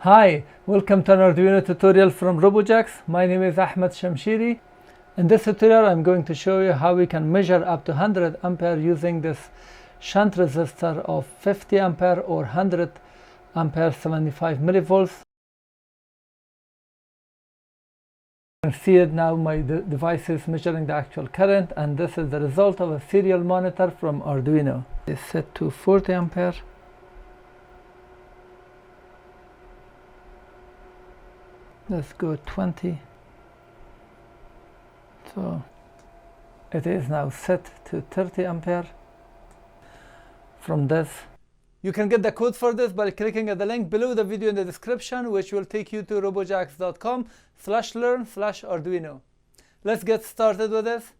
Hi, welcome to an Arduino tutorial from Robojax. My name is Ahmad Shamshiri. In this tutorial I'm going to show you how we can measure up to 100 ampere using this shunt resistor of 50 ampere or 100 ampere 75 millivolts. You can see it now, my device is measuring the actual current, and this is the result of a serial monitor from Arduino. It's set to 40 ampere. Let's go 20. So it is now set to 30 ampere. From this, you can get the code for this by clicking at the link below the video in the description, which will take you to robojax.com/learn/Arduino. Let's get started with this.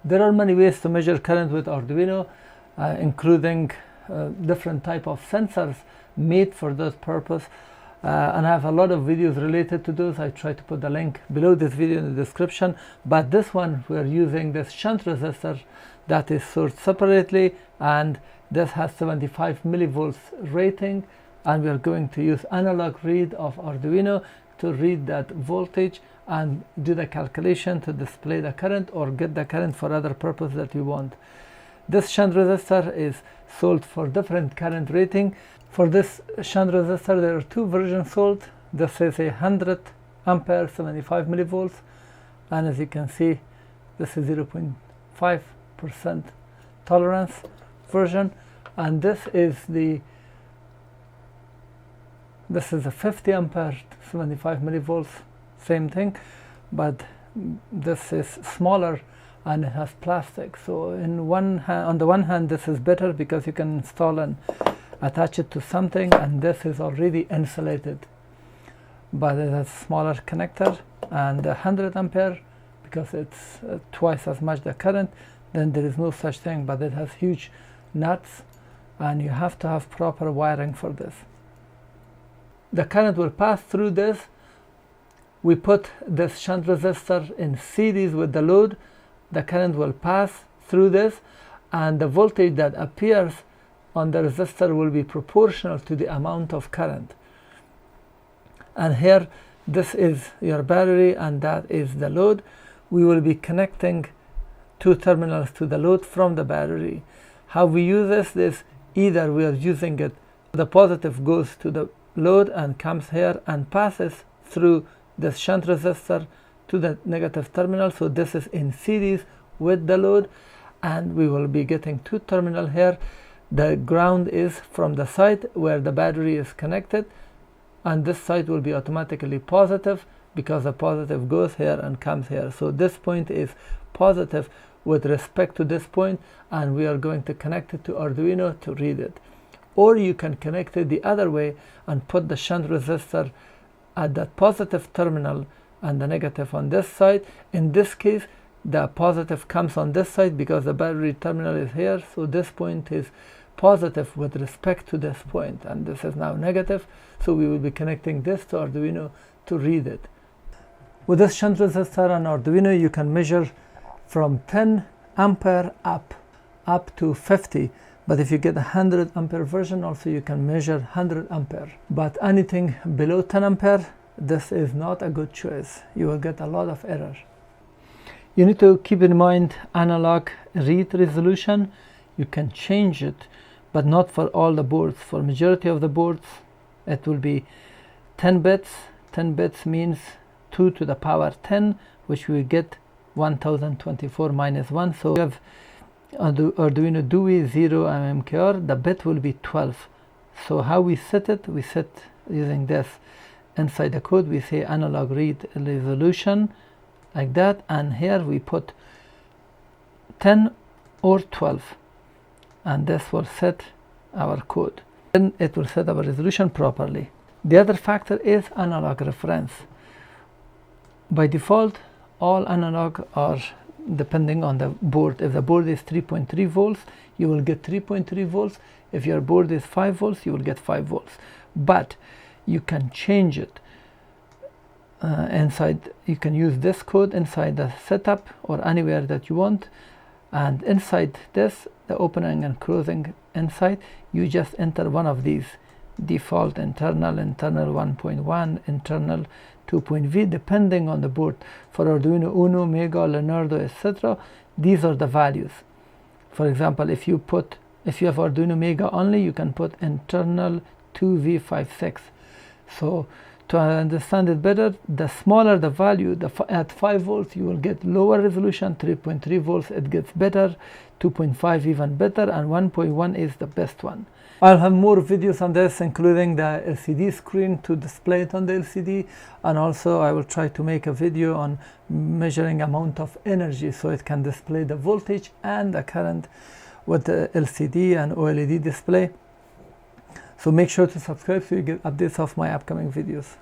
There are many ways to measure current with Arduino, including different type of sensors made for this purpose, and I have a lot of videos related to those. I try to put the link below this video in the description, but this one we're using this shunt resistor that is sourced separately, and this has 75 millivolts rating, and we are going to use analog read of Arduino to read that voltage and do the calculation to display the current or get the current for other purpose that you want. This shunt resistor is sold for different current rating. For this shunt resistor there are two versions sold. This is a 100 ampere 75 millivolts, and as you can see this is 0.5% tolerance version, and this is a 50 ampere 75 millivolts, same thing, but this is smaller and it has plastic. So on the one hand this is better because you can install and attach it to something, and this is already insulated, but it has smaller connector. And 100 ampere, because it's twice as much the current, then there is no such thing, but it has huge nuts and you have to have proper wiring for this. The current will pass through this. We put this shunt resistor in series with the load. The current will pass through this, and the voltage that appears on the resistor will be proportional to the amount of current. And here this is your battery and that is the load. We will be connecting two terminals to the load from the battery. How we use this is either we are using it, the positive goes to the load and comes here and passes through this shunt resistor to the negative terminal. So this is in series with the load, and we will be getting two terminals here. The ground is from the side where the battery is connected, and this side will be automatically positive because the positive goes here and comes here. So this point is positive with respect to this point, and we are going to connect it to Arduino to read it. Or you can connect it the other way and put the shunt resistor at that positive terminal and the negative on this side. In this case the positive comes on this side because the battery terminal is here, so this point is positive with respect to this point, and this is now negative, so we will be connecting this to Arduino to read it. With this shunt resistor on Arduino you can measure from 10 ampere up to 50, but if you get a 100 ampere version also you can measure 100 ampere. But anything below 10 ampere, this is not a good choice. You will get a lot of error. You need to keep in mind analog read resolution. You can change it, but not for all the boards. For majority of the boards it will be 10 bits. 10 bits means 2 to the power 10, which we get 1024 minus 1. So we have Arduino DUI 0 MMKR, the bit will be 12. So how we set it? We set using this. Inside the code we say analog read resolution like that, and here we put 10 or 12, and this will set our code. Then it will set our resolution properly. The other factor is analog reference. By default all analog are depending on the board. If the board is 3.3 volts, you will get 3.3 volts. If your board is 5 volts, you will get 5 volts. But you can change it inside. You can use this code inside the setup or anywhere that you want, and inside this, the opening and closing inside, you just enter one of these: default, internal 1.1, internal 2.v, depending on the board. For Arduino Uno, Mega, Leonardo, etc., these are the values. For example, if you have Arduino Mega only, you can put internal 2v56. So to understand it better, the smaller the value, at 5 volts you will get lower resolution, 3.3 volts it gets better, 2.5 even better, and 1.1 is the best one. I'll have more videos on this, including the LCD screen to display it on the LCD, and also I will try to make a video on measuring amount of energy so it can display the voltage and the current with the LCD and OLED display. So make sure to subscribe so you get updates of my upcoming videos.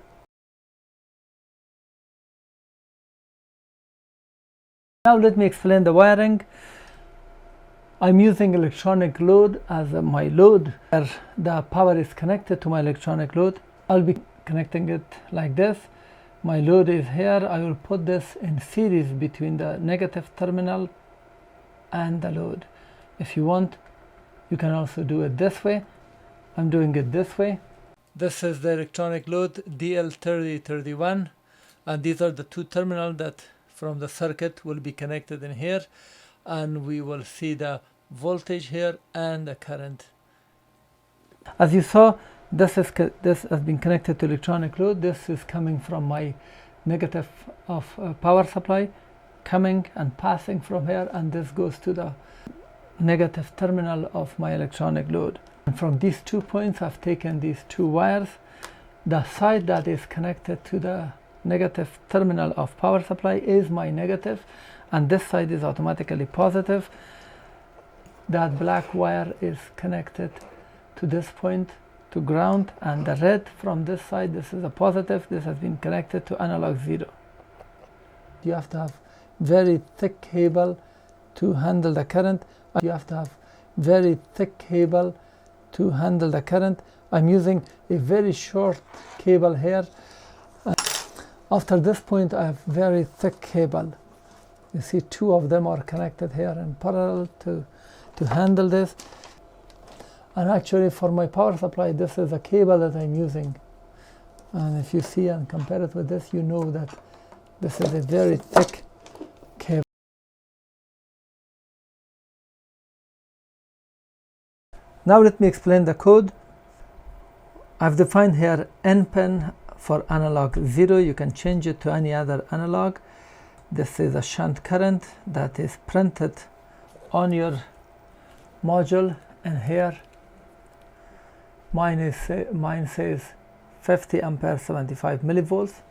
Now let me explain the wiring. I'm using electronic load as my load. The power is connected to my electronic load. I'll be connecting it like this. My load is here. I will put this in series between the negative terminal and the load. If you want, you can also do it this way. I'm doing it this way. This is the electronic load DL3031, and these are the two terminals that from the circuit will be connected in here, and we will see the voltage here and the current. As you saw, this has been connected to electronic load. This is coming from my negative of power supply, coming and passing from here, and this goes to the negative terminal of my electronic load. And from these 2 points, I've taken these 2 wires. The side that is connected to the negative terminal of power supply is my negative, and this side is automatically positive. That black wire is connected to this point, to ground, and the red from this side, this is a positive. This has been connected to analog 0. You have to have very thick cable to handle the current. You have to have very thick cable to handle the current. I'm using a very short cable here. After this point, I have very thick cable. You see 2 of them are connected here in parallel to handle this. And actually for my power supply, this is a cable that I'm using. And if you see and compare it with this, you know that this is a very thick cable. Now let me explain the code. I've defined here N pin for analog 0. You can change it to any other analog. This is a shunt current that is printed on your module, and here mine says 50 ampere 75 millivolts,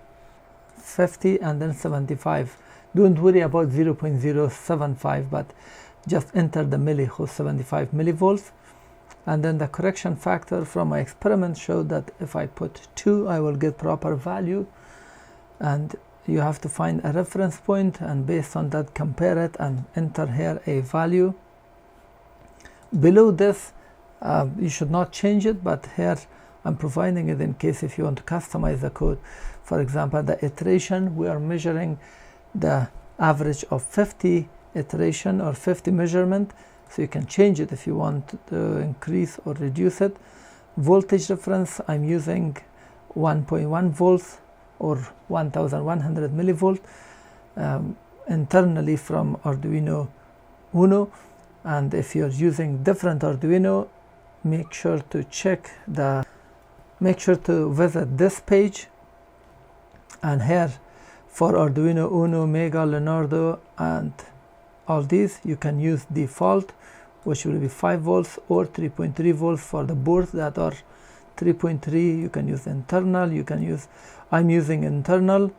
50 and then 75. Don't worry about 0.075, but just enter the milli who's 75 millivolts. And then the correction factor from my experiment showed that if I put 2, I will get proper value. And you have to find a reference point, and based on that compare it and enter here a value. Below this, you should not change it, but here I'm providing it in case if you want to customize the code. For example, the iteration, we are measuring the average of 50 iteration or 50 measurement. So you can change it if you want to increase or reduce it. Voltage reference, I'm using 1.1 volts or 1100 millivolt internally from Arduino Uno. And if you're using different Arduino, make sure to visit this page. And here for Arduino Uno, Mega, Leonardo, and all these, you can use default, which will be 5 volts or 3.3 volts for the boards that are 3.3. You can use internal, I'm using internal,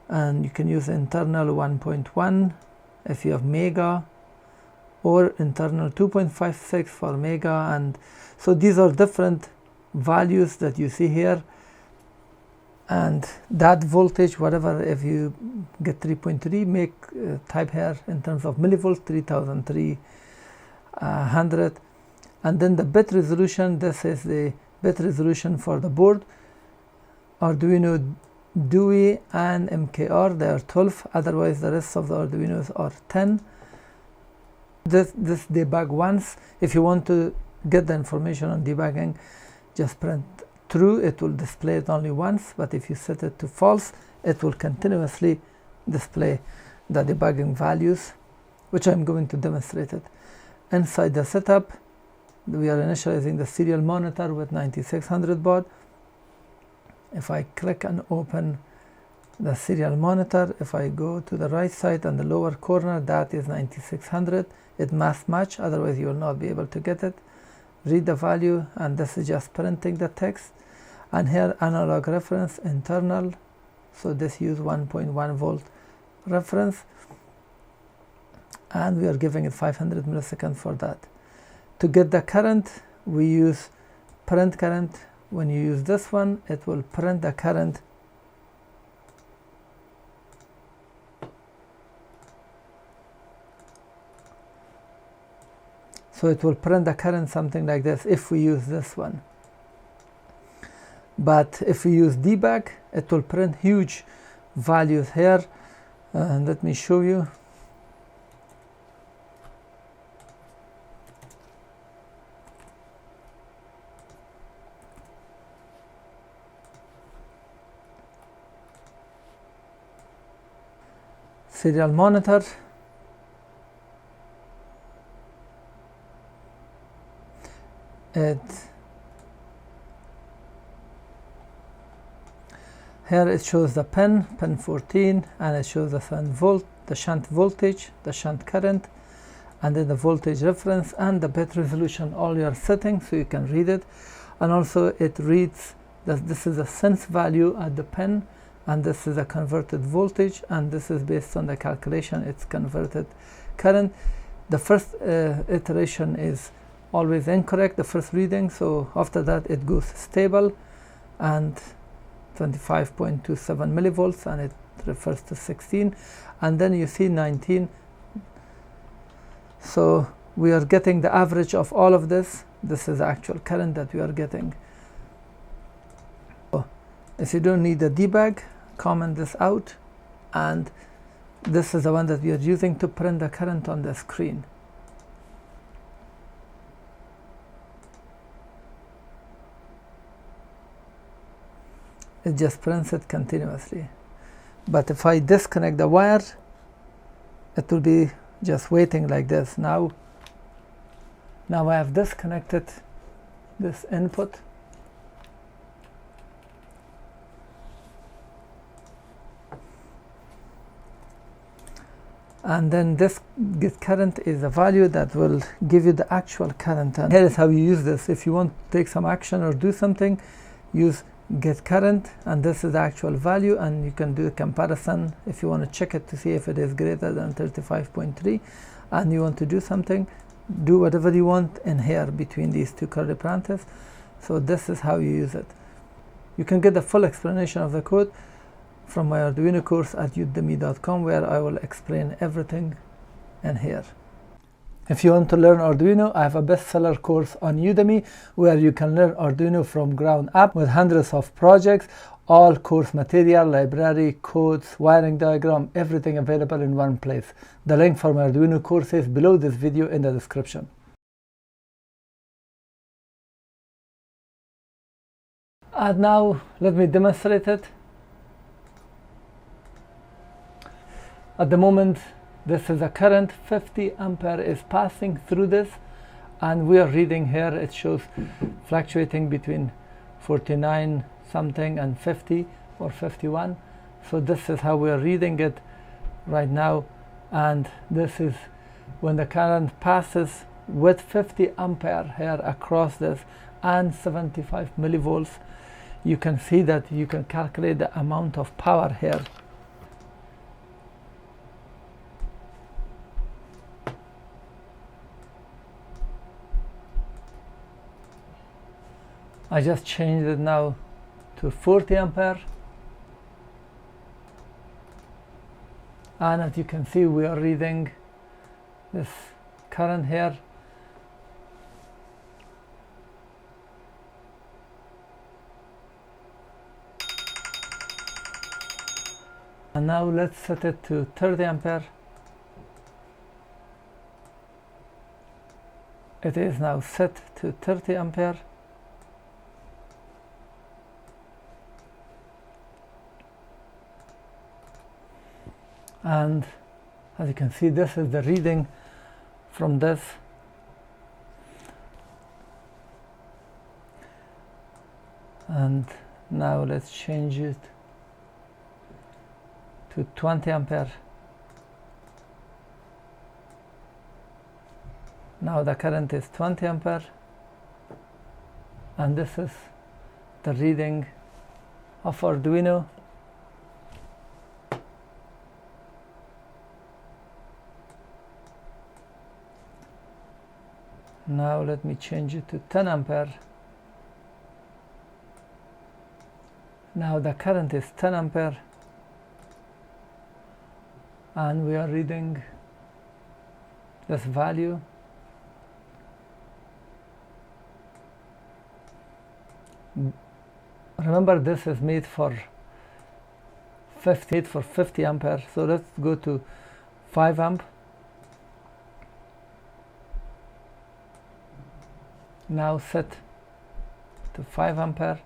and you can use internal 1.1 if you have Mega, or internal 2.56 for Mega. And so these are different values that you see here. and that voltage, whatever, if you get 3.3, type here in terms of millivolts, 3300. And then the bit resolution, this is the bit resolution for the board. Arduino DUI and MKR, they are 12, otherwise the rest of the Arduinos are 10. This debug once. If you want to get the information on debugging, just print true, it will display it only once, but if you set it to false, it will continuously display the debugging values, which I'm going to demonstrate it. Inside the setup, we are initializing the serial monitor with 9600 baud. If I click and open the serial monitor, if I go to the right side and the lower corner, that is 9600. It must match, otherwise you will not be able to get it. Read the value, and this is just printing the text. And here analog reference internal, so this use 1.1 volt reference, and we are giving it 500 milliseconds for that. To get the current, we use print current. When you use this one, it will print the current. So it will print the current something like this if we use this one. But if we use debug, it will print huge values here. And let me show you. Serial monitor. Here it shows the pin 14, and it shows the shunt voltage, the shunt current, and then the voltage reference and the bit resolution, all your settings, so you can read it. And also it reads that this is a sense value at the pin, and this is a converted voltage, and this is based on the calculation, it's converted current. The first iteration is always incorrect, the first reading, so after that it goes stable and 25.27 millivolts, and it refers to 16, and then you see 19. So we are getting the average of all of this. This is the actual current that we are getting. So if you don't need the debug, comment this out, and this is the one that we are using to print the current on the screen. It just prints it continuously. But if I disconnect the wire, it will be just waiting like this. Now I have disconnected this input. And then this get current is a value that will give you the actual current. And here is how you use this. If you want to take some action or do something, use get current, and this is the actual value, and you can do a comparison if you want to check it to see if it is greater than 35.3, and you want to do something, do whatever you want in here between these two curly parentheses. So this is how you use it. You can get the full explanation of the code from my Arduino course at udemy.com, where I will explain everything in here. If you want to learn Arduino, I have a bestseller course on Udemy where you can learn Arduino from ground up with hundreds of projects, all course material, library, codes, wiring diagram, everything available in one place. The link for my Arduino course is below this video in the description. And now let me demonstrate it. At the moment, this is a current, 50 ampere is passing through this, and we are reading here, it shows fluctuating between 49 something and 50 or 51. So this is how we are reading it right now, and this is when the current passes with 50 ampere here across this and 75 millivolts. You can see that you can calculate the amount of power here. I just changed it now to 40 ampere, and as you can see we are reading this current here. And now let's set it to 30 ampere. It is now set to 30 ampere. And as you can see, this is the reading from this. And now let's change it to 20 ampere. Now the current is 20 ampere, and this is the reading of Arduino. Now let me change it to 10 ampere. Now the current is 10 ampere, and we are reading this value. Remember, this is made for 50 ampere, so let's go to 5 amp. Now set to 5 ampere.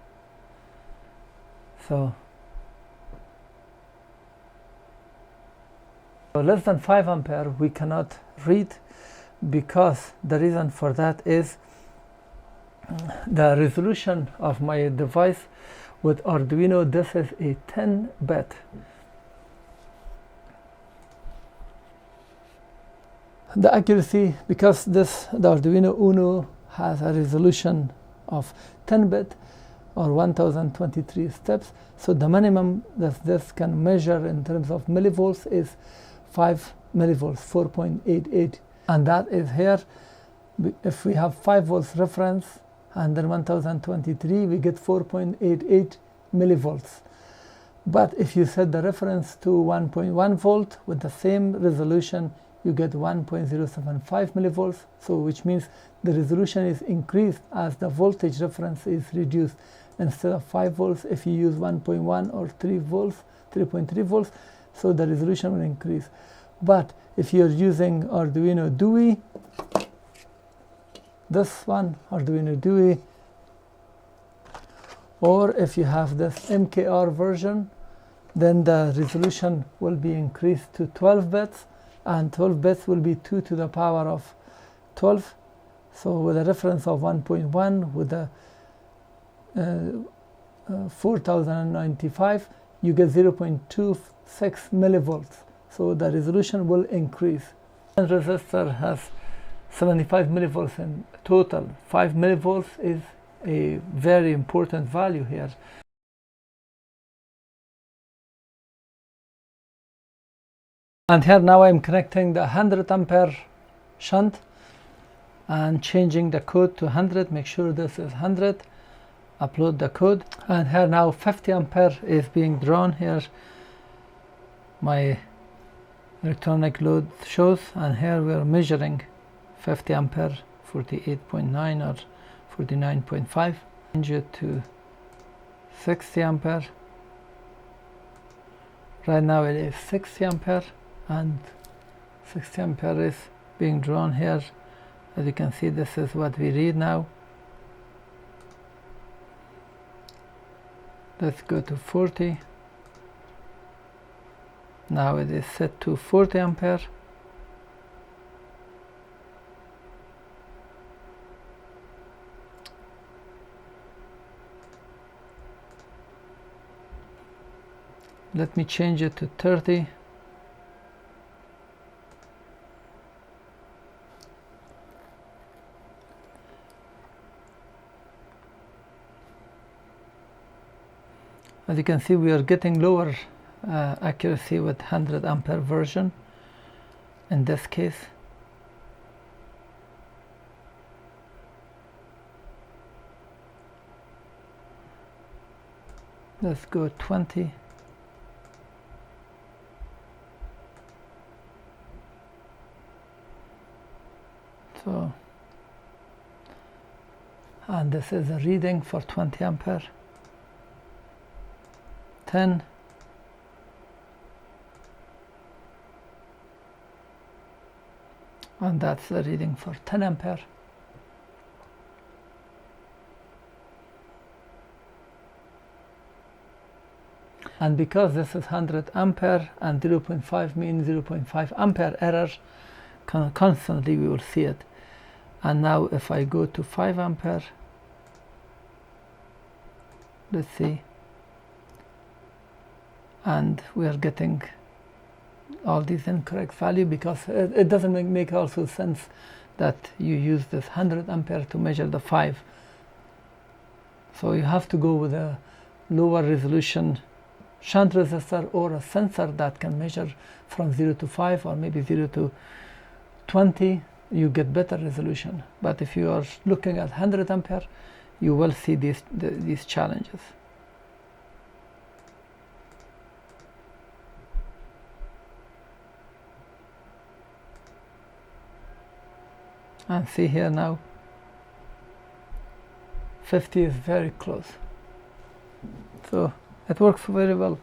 So less than 5 ampere we cannot read, because the reason for that is the resolution of my device with Arduino. This is a 10-bit. The accuracy, because the Arduino Uno has a resolution of 10-bit or 1023 steps, so the minimum that this can measure in terms of millivolts is 5 millivolts, 4.88, and that is here. If we have 5 volts reference and then 1023, we get 4.88 millivolts. But if you set the reference to 1.1 volt with the same resolution, you get 1.075 millivolts, so which means the resolution is increased as the voltage reference is reduced. Instead of 5 volts, if you use 1.1 or 3 volts, 3.3 volts, so the resolution will increase. But if you're using Arduino DUI, this one, Arduino DUI, or if you have this MKR version, then the resolution will be increased to 12 bits, and 12 bits will be 2 to the power of 12. So with a reference of 1.1 with a 4095, you get 0.26 millivolts. So the resolution will increase. Shunt resistor has 75 millivolts in total. 5 millivolts is a very important value here. And here now I'm connecting the 100 ampere shunt and changing the code to 100. Make sure this is 100. Upload the code, and here now 50 ampere is being drawn. Here my electronic load shows, and here we are measuring 50 ampere, 48.9 or 49.5. Change it to 60 ampere. Right now it is 60 ampere, and 60 ampere is being drawn here. As you can see, this is what we read now. Let's go to 40. Now it is set to 40 ampere. Let me change it to 30. As you can see, we are getting lower accuracy with 100 ampere version in this case. Let's go 20. and this is a reading for 20 ampere, 10, and that's the reading for 10 ampere. And because this is 100 ampere and 0.5 means 0.5 ampere error, constantly we will see it. And now if I go to 5 ampere, let's see, and we are getting all these incorrect value because it doesn't make also sense that you use this 100 ampere to measure the 5. So you have to go with a lower resolution shunt resistor or a sensor that can measure from 0 to 5 or maybe 0 to 20. You get better resolution. But if you are looking at 100 ampere, you will see these challenges. And see here now, 50 is very close. So it works very well.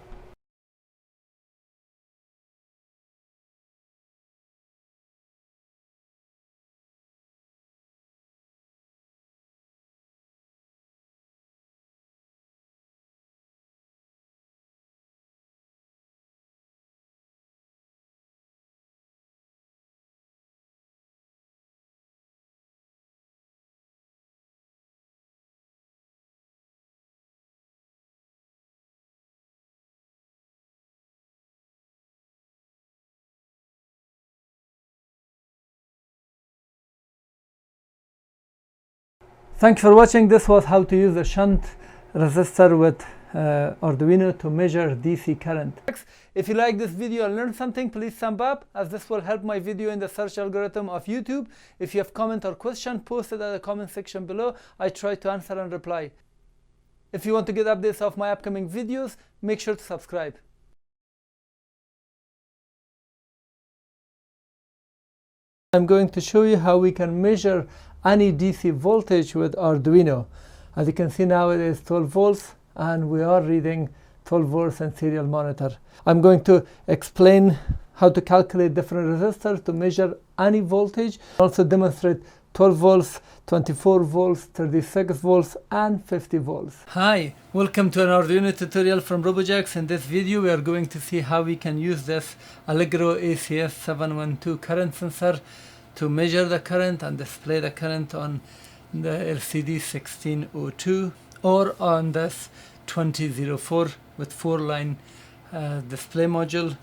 Thanks for watching. This was how to use a shunt resistor with Arduino to measure DC current. If you like this video and learned something, please thumb up, as this will help my video in the search algorithm of YouTube. If you have comment or question, post it at the comment section below. I try to answer and reply. If you want to get updates of my upcoming videos, make sure to subscribe. I'm going to show you how we can measure any DC voltage with Arduino. As you can see now, it is 12 volts and we are reading 12 volts in serial monitor. I'm going to explain how to calculate different resistors to measure any voltage, also demonstrate 12 volts, 24 volts, 36 volts and 50 volts. Hi, welcome to an Arduino tutorial from Robojax. In this video we are going to see how we can use this Allegro ACS 712 current sensor to measure the current and display the current on the LCD 1602 or on this 2004 with 4-line display module.